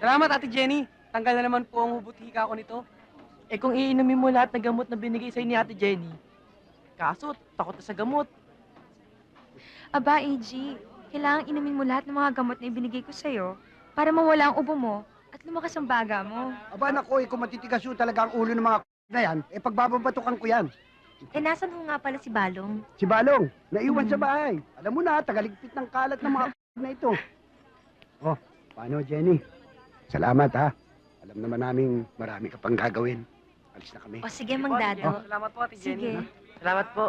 Salamat, Ate Jenny. Tanggal na naman po ang hubot hika ko nito. Eh kung iinumin mo lahat ng gamot na binigay sa'yo ni Ate Jenny, kaso takot na sa gamot. Aba, AG, kailangang inumin mo lahat ng mga gamot na ibinigay ko sa'yo para mawala ang ubo mo at lumakas ang baga mo. Aba, nako, kung matitigas yun talaga ang ulo ng mga na yan, pagbababatukan ko yan. Eh, nasan ho nga pala si Balong? Si Balong, naiwan sa bahay. Alam mo na, tagaligpit ng kalat ng mga na ito. Oh, paano, Jenny? Salamat, ha? Alam naman naming marami ka pang gagawin. Alis na kami. O sige, Mang Dado. Salamat po, Ate Jenny. Sige. Salamat po.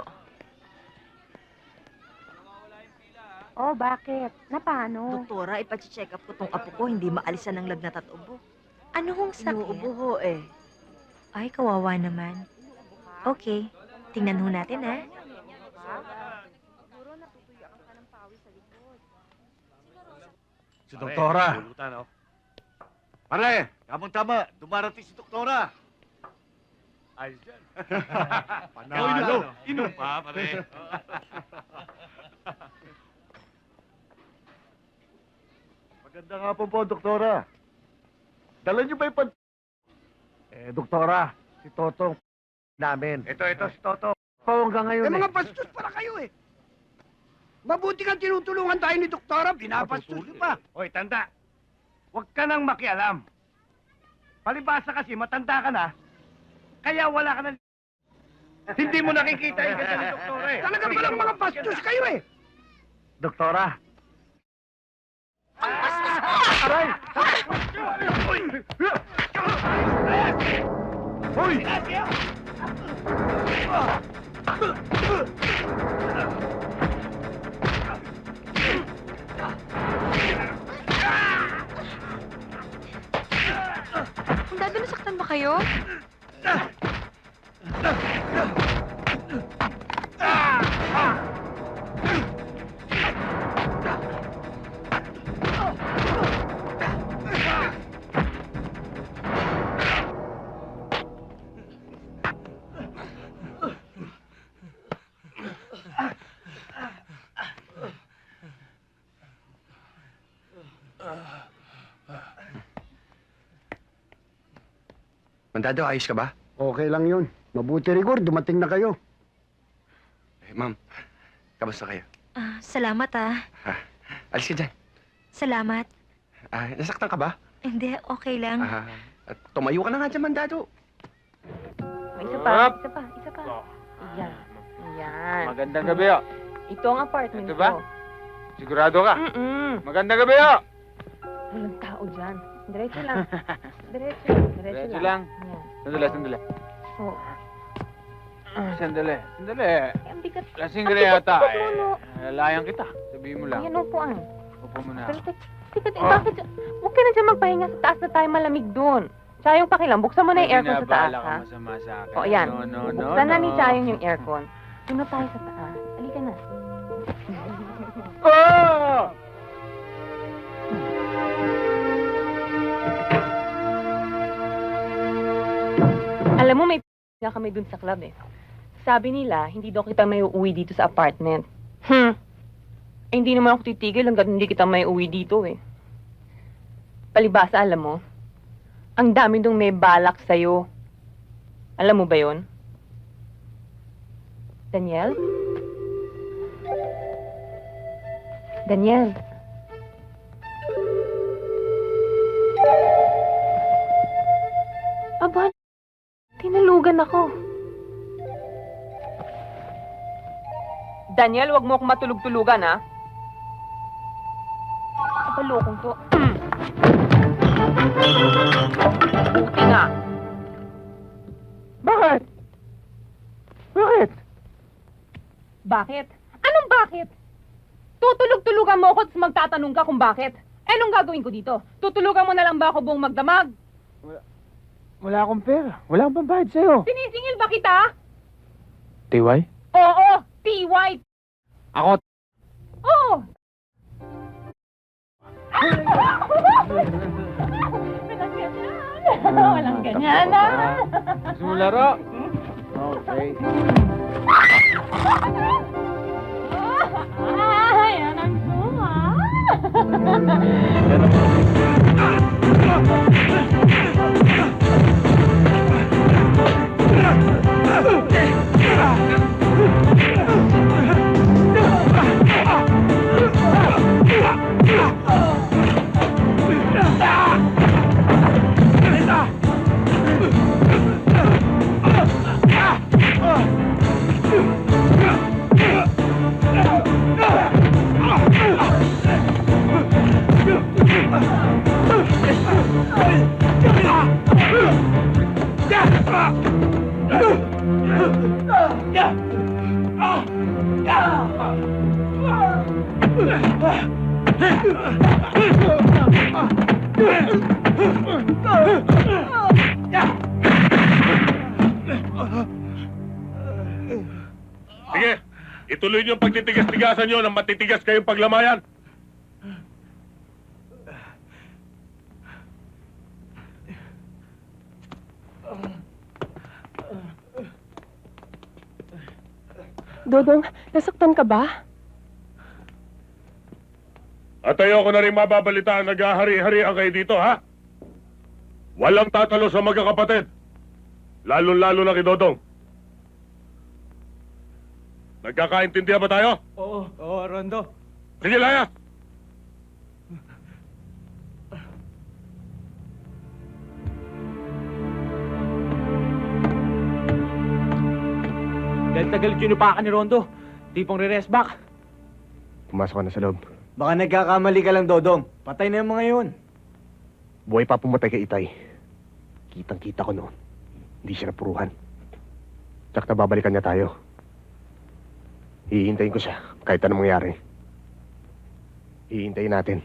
Oh, bakit? Na paano? Doktora, ipacheck up ko tong apo ko, hindi maalisan ng lagnat at ubo. Ano hong Inuubo sakit? ho eh. Ay, kawawa naman. Okay, tingnan ho natin, ha? Si Doktora. Pare, tamang-tama. Dumarating si Doktora. Ayos yan. Panalo. Inom pa, pare. Maganda nga po, Doktora. Dala niyo ba yung Doktora, si Toto namin. Ito, si Toto. Hanggang ngayon Mga bastos para kayo, Mabuti kang tinutulungan tayo ni Doktora, binabastos nyo pa. Hoy, tanda. Huwag ka nang makialam. Palibasa kasi, matanda ka na. Kaya wala ka na... Hindi mo nakikita yung ganda ni Doktora eh. Talaga palang mga bastos kayo, Doktora. Ang bastos mo! Aray! Hoy! Ang Dado, nasaktan ba kayo? Mandado, ayos ka ba? Okay lang yun. Mabuti rigor, dumating na kayo. Ma'am, kamusta kayo? Salamat, Alis ka dyan. Salamat. Nasaktan ka ba? Hindi, okay lang. At tumayo ka na nga dyan, Mandado. Isa pa, isa pa. Yan. Yan. Magandang gabi, oh. Ito ang apartment Ito ba? ko. Sigurado ka? Magandang gabi, oh. Walang tao dyan. Diretso lang. Diretso Diretso lang. Yan. Sandali. Oh. Sandali. Eh, ang bigat. Lasing Ang ka na yata, bigat mo, no? Lalayang kita. Sabihin mo lang. Ayan, upuan. Upo mo na. Pero bakit? Huwag ka na dyan magpahinga sa taas na tayo malamig doon. Chayong pakilang, buksan mo na yung aircon sa taas, Binabahala ka ha? masama sa akin. O, yan. No. Buksan na ni Chayong yung aircon. Doon na tayo sa taas. Halika na. Oh! Alam mo, may na kami dun sa club, Sabi nila, hindi daw kita may uuwi dito sa apartment. Eh, hindi naman ako titigil hanggang hindi kita may uwi dito, Palibasa, alam mo, ang dami dong may balak sa'yo. Alam mo ba yon? Daniel? Daniel? Aba, tinalugan ako. Daniel, wag mo akong matulog-tulugan, ha? Kapalokong to. Buti nga. Bakit? Bakit? Bakit? Anong bakit? Tutulog-tulugan mo ako at magtatanong ka kung bakit. Eh, anong gagawin ko dito? Tutulugan mo na lang ba ako buong magdamag? Wala akong pera. Wala akong pambayad sa'yo. Sinisingil ba kita? Tiway? Oo, T-White. Ako. Oo. Walang ganyan, Gusto mo laro? Okay. Yan ang suma. Sige, ituloy niyo ang pagtitigas-tigasan niyo nang matitigas kayong paglamayan. Dodong, nasaktan ka ba? At ayoko na rin mababalitaan naghahari-harian kayo dito, ha? Walang tatalo sa magkakapatid. Lalo-lalo na kay Dodong. Nagkakaintindihan ba tayo? Oo, Rondo. Sige, layas! Dahil tagal sinupakan ni Rondo. Di pong re-rest back. Pumasok ka na sa loob. Baka nagkakamali ka lang, Dodong. Patay na yung mga yun. Buhay pa pumatay kay Itay. Kitang-kita ko noon. Hindi siya napuruhan. Tsak na babalikan niya tayo. Hihintayin ko siya kahit anong mangyari. Hihintayin natin.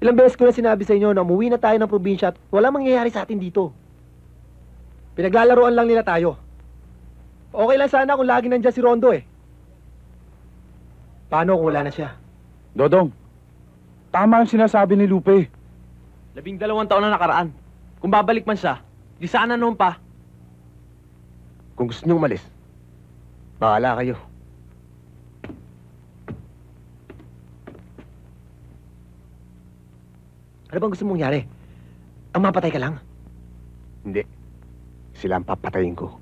Ilang beses ko na sinabi sa inyo na umuwi na tayo ng probinsya at walang mangyayari sa atin dito. Pinaglalaroan lang nila tayo. Okay lang sana kung lagi nandiyan si Rondo eh. Paano kung wala na siya? Dodong, tama ang sinasabi ni Lupe. 12 taon na nakaraan. Kung babalik man siya, di sana noon pa. Kung gusto niyo umalis, bahala kayo. Ano bang gusto mong mangyari? Ang mapatay ka lang? Hindi. Sila ang papatayin ko.